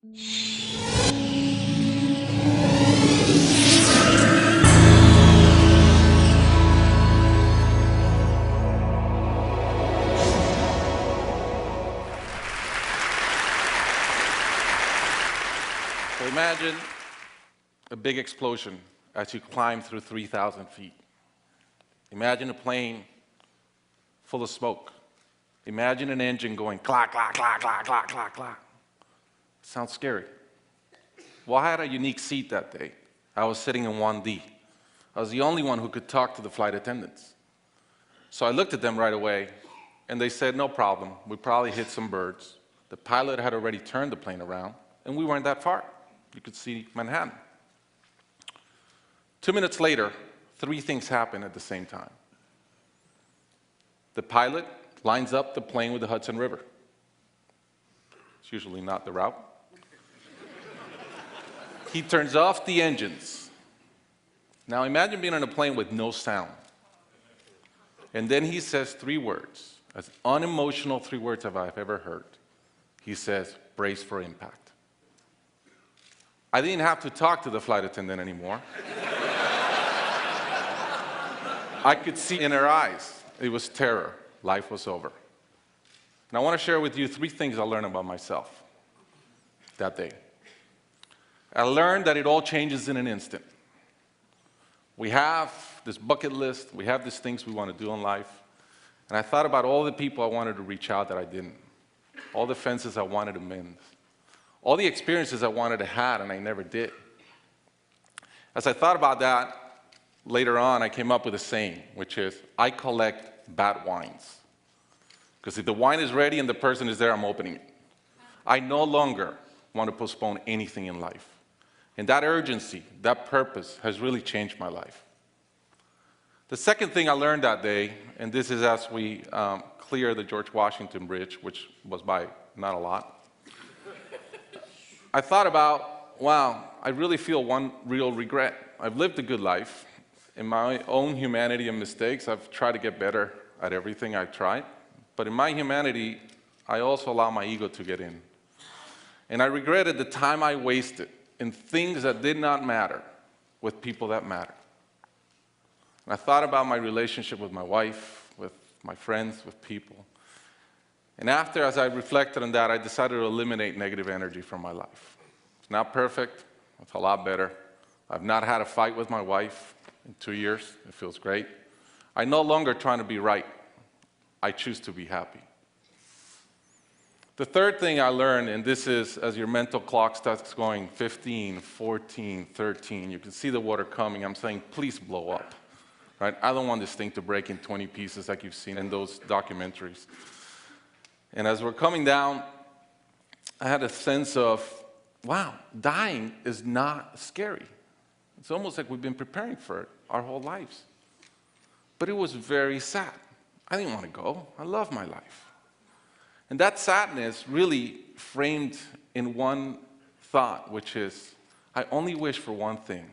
So imagine a big explosion as you climb through 3,000 feet. Imagine a plane full of smoke. Imagine an engine going clack, clack, clack, clack, clack, clack, clack. Sounds scary. Well, I had a unique seat that day. I was sitting in 1D. I was the only one who could talk to the flight attendants. So I looked at them right away, and they said, no problem. We probably hit some birds. The pilot had already turned the plane around, and we weren't that far. You could see Manhattan. 2 minutes later, 3 things happened at the same time. The pilot lines up the plane with the Hudson River. It's usually not the route. He turns off the engines. Now imagine being on a plane with no sound. And then he says 3 words, as unemotional 3 words as I've ever heard. He says, brace for impact. I didn't have to talk to the flight attendant anymore. I could see in her eyes, it was terror. Life was over. And I want to share with you 3 things I learned about myself that day. I learned that it all changes in an instant. We have this bucket list, we have these things we want to do in life, and I thought about all the people I wanted to reach out that I didn't, all the fences I wanted to mend, all the experiences I wanted to have and I never did. As I thought about that, later on I came up with a saying, which is, I collect bad wines. Because if the wine is ready and the person is there, I'm opening it. I no longer want to postpone anything in life. And that urgency, that purpose has really changed my life. The second thing I learned that day, and this is as we clear the George Washington Bridge, which was by not a lot, I thought about, wow, I really feel one real regret. I've lived a good life. In my own humanity and mistakes, I've tried to get better at everything I've tried. But in my humanity, I also allow my ego to get in. And I regretted the time I wasted in things that did not matter with people that matter. And I thought about my relationship with my wife, with my friends, with people. And after, as I reflected on that, I decided to eliminate negative energy from my life. It's not perfect. It's a lot better. I've not had a fight with my wife in 2 years. It feels great. I'm no longer trying to be right. I choose to be happy. The third thing I learned, and this is as your mental clock starts going 15, 14, 13, you can see the water coming. I'm saying, please blow up. Right? I don't want this thing to break in 20 pieces like you've seen in those documentaries. And as we're coming down, I had a sense of, wow, dying is not scary. It's almost like we've been preparing for it our whole lives. But it was very sad. I didn't want to go. I love my life. And that sadness really framed in one thought, which is, I only wish for one thing.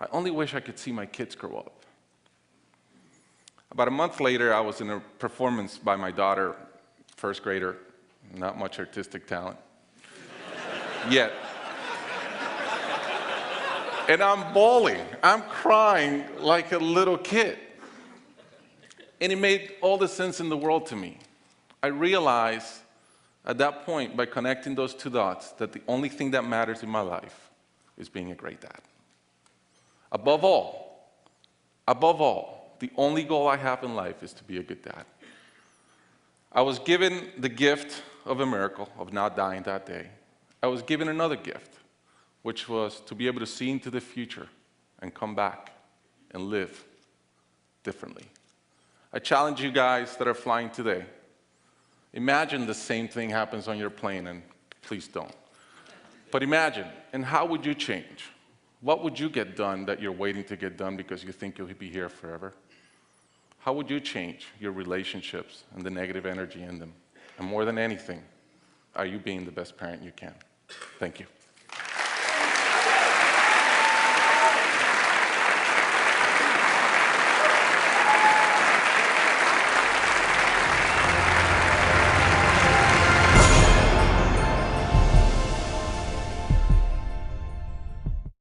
I only wish I could see my kids grow up. About a month later, I was in a performance by my daughter, first grader, not much artistic talent, yet. And I'm bawling, I'm crying like a little kid. And it made all the sense in the world to me. I realized at that point, by connecting those 2 dots, that the only thing that matters in my life is being a great dad. Above all, the only goal I have in life is to be a good dad. I was given the gift of a miracle of not dying that day. I was given another gift, which was to be able to see into the future and come back and live differently. I challenge you guys that are flying today. Imagine the same thing happens on your plane, and please don't. But imagine, and how would you change? What would you get done that you're waiting to get done because you think you'll be here forever? How would you change your relationships and the negative energy in them? And more than anything, are you being the best parent you can? Thank you.